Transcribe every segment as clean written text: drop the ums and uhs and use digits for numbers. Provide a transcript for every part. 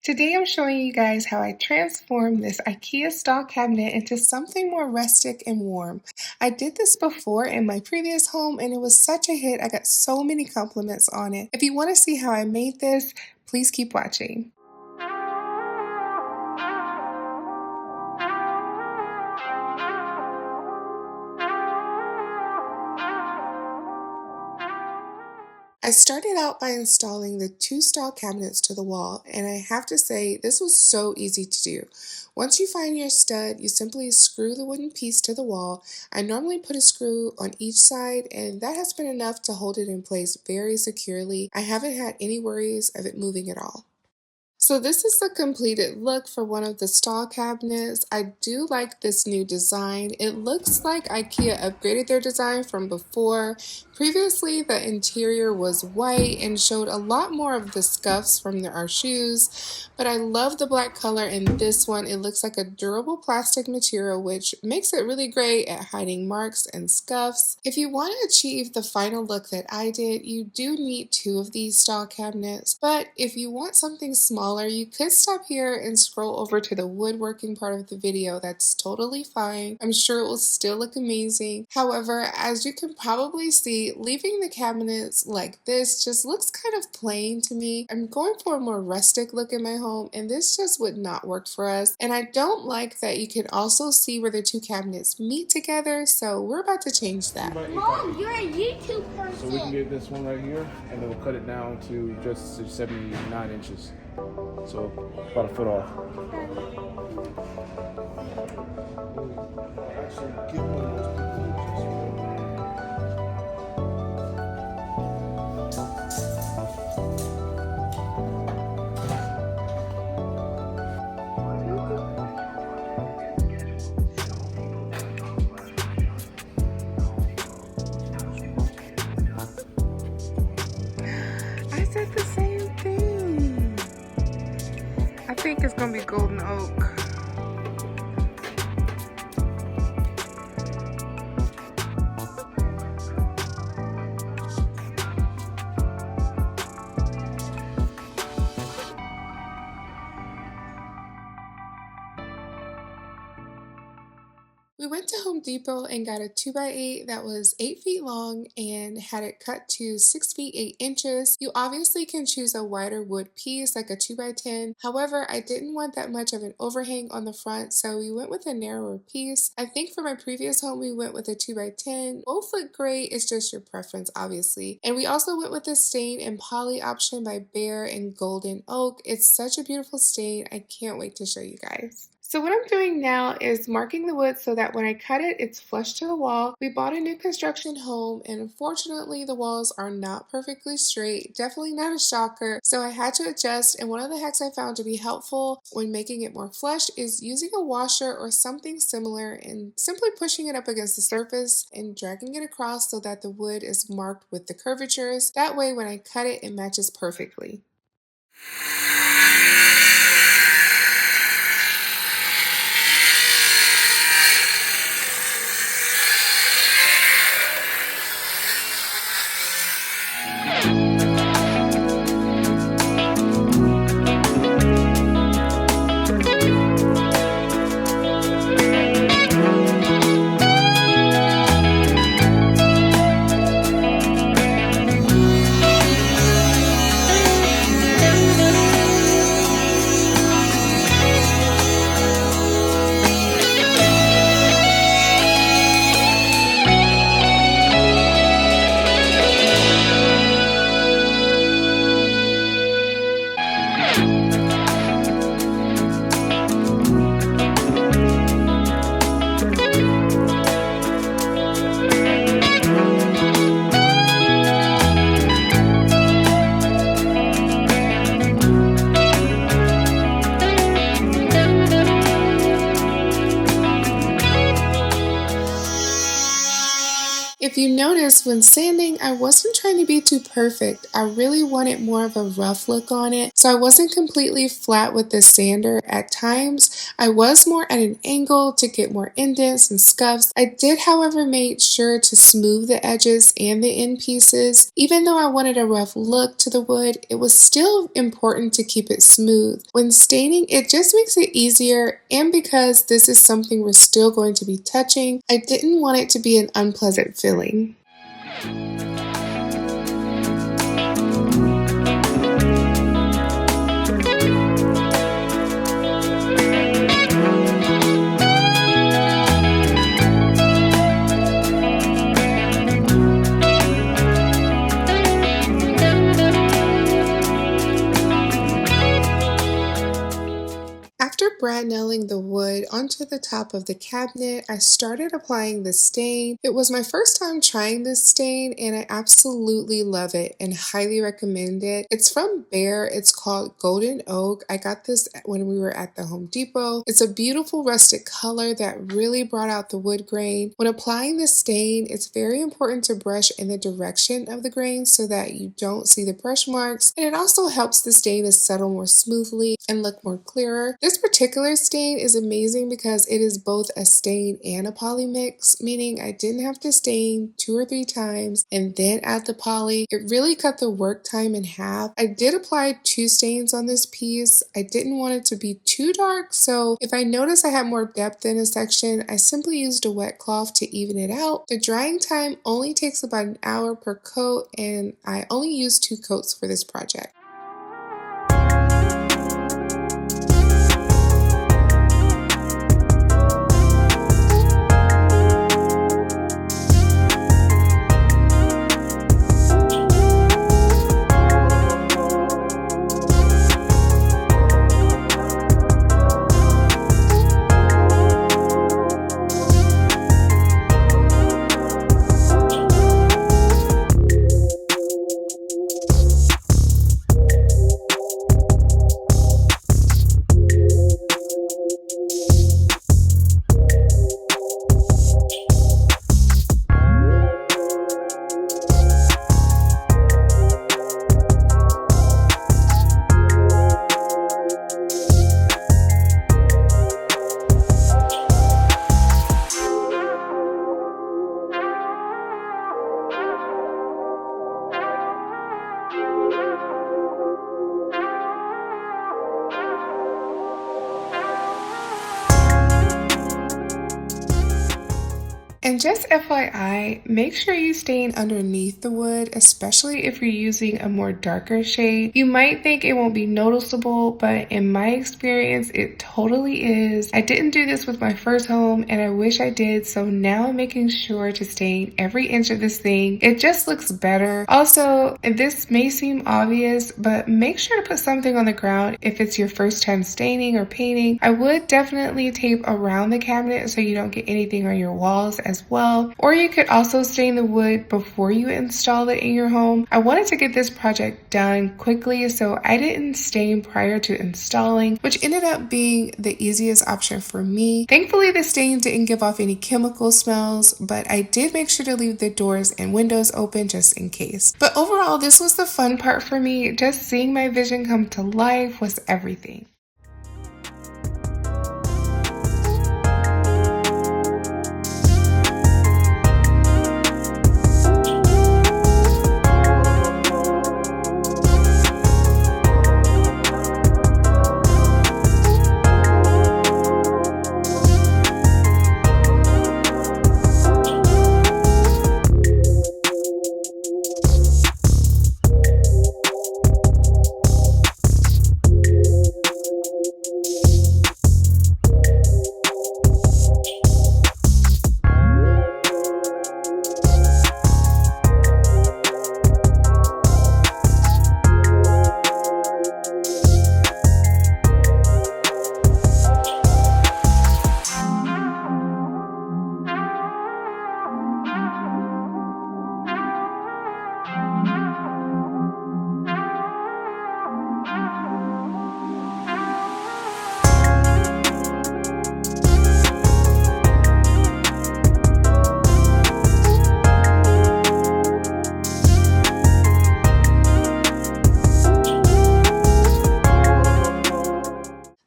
Today I'm showing you guys how I transformed this IKEA stall cabinet into something more rustic and warm. I did this before in my previous home and it was such a hit. I got so many compliments on it. If you want to see how I made this, please keep watching. I started out by installing the two stall cabinets to the wall, and I have to say this was so easy to do. Once you find your stud, you simply screw the wooden piece to the wall. I normally put a screw on each side, and that has been enough to hold it in place very securely. I haven't had any worries of it moving at all. So this is the completed look for one of the stall cabinets. I do like this new design. It looks like IKEA upgraded their design from before. Previously, the interior was white and showed a lot more of the scuffs from our shoes, but I love the black color in this one. It looks like a durable plastic material, which makes it really great at hiding marks and scuffs. If you want to achieve the final look that I did, you do need two of these stall cabinets, but if you want something smaller, you could stop here and scroll over to the woodworking part of the video. That's totally fine. I'm sure it will still look amazing. However, as you can probably see, leaving the cabinets like this just looks kind of plain to me. I'm going for a more rustic look in my home, and this just would not work for us. And I don't like that you can also see where the two cabinets meet together, so we're about to change that. Mom, you're a YouTube person. So we can get this one right here, and then we'll cut it down to just 79 inches. So about a foot off. Actually, give one of those I said the same thing. I think it's gonna be golden oak. We went to Home Depot and got a 2x8 that was 8 feet long and had it cut to 6 feet 8 inches. You obviously can choose a wider wood piece like a 2x10. However, I didn't want that much of an overhang on the front, so we went with a narrower piece. I think for my previous home, we went with a 2x10. Both look great, it's just your preference, obviously. And we also went with the stain and poly option by Bear and Golden Oak. It's such a beautiful stain. I can't wait to show you guys. So what I'm doing now is marking the wood so that when I cut it, it's flush to the wall. We bought a new construction home and unfortunately the walls are not perfectly straight, definitely not a shocker, so I had to adjust, and one of the hacks I found to be helpful when making it more flush is using a washer or something similar and simply pushing it up against the surface and dragging it across so that the wood is marked with the curvatures. That way when I cut it, it matches perfectly. you notice, when sanding, I wasn't trying to be too perfect. I really wanted more of a rough look on it, so I wasn't completely flat with the sander. At times, I was more at an angle to get more indents and scuffs. I did, however, make sure to smooth the edges and the end pieces. Even though I wanted a rough look to the wood, it was still important to keep it smooth. When staining, it just makes it easier, and because this is something we're still going to be touching, I didn't want it to be an unpleasant feeling. After brad nailing the wood onto the top of the cabinet, I started applying the stain. It was my first time trying this stain and I absolutely love it and highly recommend it. It's from Behr. It's called Golden Oak. I got this when we were at the Home Depot. It's a beautiful rustic color that really brought out the wood grain. When applying the stain, it's very important to brush in the direction of the grain so that you don't see the brush marks, and it also helps the stain to settle more smoothly and look more clearer. This particular stain is amazing because it is both a stain and a poly mix, meaning I didn't have to stain 2 or 3 times and then add the poly. It really cut the work time in half. I did apply 2 stains on this piece. I didn't want it to be too dark, so if I noticed I had more depth in a section, I simply used a wet cloth to even it out. The drying time only takes about an hour per coat, and I only used 2 coats for this project. And just FYI, make sure you stain underneath the wood, especially if you're using a more darker shade. You might think it won't be noticeable, but in my experience, it totally is. I didn't do this with my first home, and I wish I did, so now I'm making sure to stain every inch of this thing. It just looks better. Also, this may seem obvious, but make sure to put something on the ground if it's your first time staining or painting. I would definitely tape around the cabinet so you don't get anything on your walls as well, or you could also stain the wood before you install it in your home. I wanted to get this project done quickly, so I didn't stain prior to installing, which ended up being the easiest option for me. Thankfully, the stain didn't give off any chemical smells, but I did make sure to leave the doors and windows open just in case. But overall, this was the fun part for me. Just seeing my vision come to life was everything.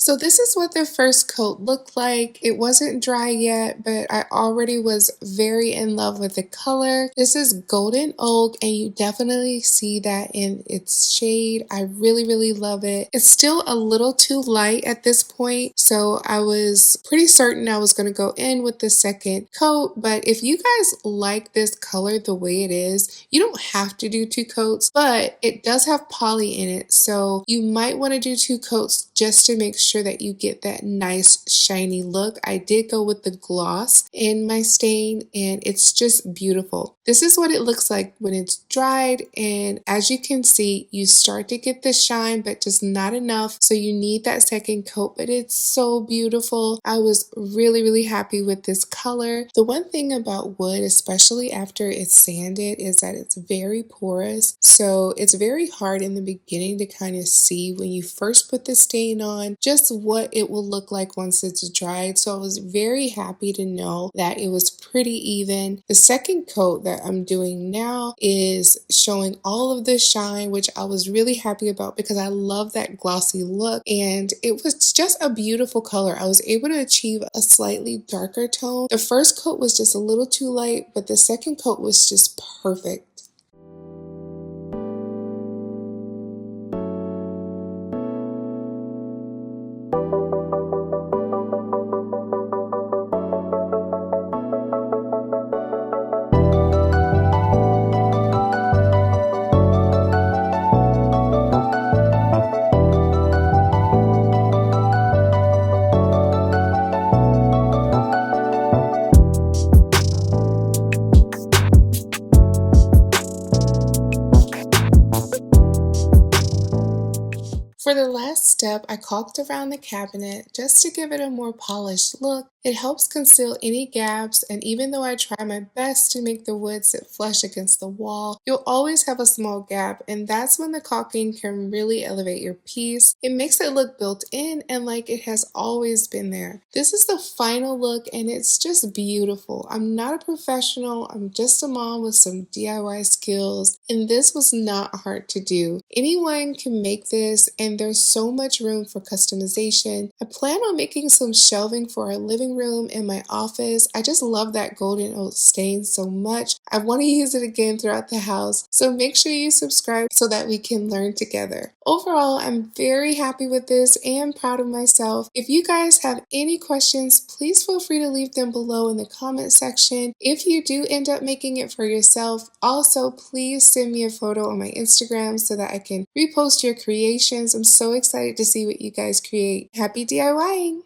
So this is what the first coat looked like. It wasn't dry yet, but I already was very in love with the color. This is golden oak, and you definitely see that in its shade. I really, really love it. It's still a little too light at this point, so I was pretty certain I was going to go in with the second coat, but if you guys like this color the way it is, you don't have to do 2 coats, but it does have poly in it, so you might want to do 2 coats just to make sure that you get that nice shiny look. I did go with the gloss in my stain, and it's just beautiful. This is what it looks like when it's dried, and as you can see, you start to get the shine, but just not enough, so you need that second coat, but it's so beautiful. I was really, really happy with this color. The one thing about wood, especially after it's sanded, is that it's very porous, so it's very hard in the beginning to kind of see when you first put the stain on just what it will look like once it's dried. So I was very happy to know that it was pretty even. The second coat that I'm doing now is showing all of the shine, which I was really happy about because I love that glossy look, and it was just a beautiful color. I was able to achieve a slightly darker tone. The first coat was just a little too light, but the second coat was just perfect. For the last step, I caulked around the cabinet just to give it a more polished look. It helps conceal any gaps, and even though I try my best to make the wood sit flush against the wall, you'll always have a small gap, and that's when the caulking can really elevate your piece. It makes it look built in and like it has always been there. This is the final look, and it's just beautiful. I'm not a professional, I'm just a mom with some DIY skills, and this was not hard to do. Anyone can make this, and there's so much room for customization. I plan on making some shelving for our living room and my office. I just love that golden oak stain so much. I want to use it again throughout the house, so make sure you subscribe so that we can learn together. Overall, I'm very happy with this and proud of myself. If you guys have any questions, please feel free to leave them below in the comment section. If you do end up making it for yourself, also please send me a photo on my Instagram so that I can repost your creations. I'm so excited to see what you guys create. Happy DIYing!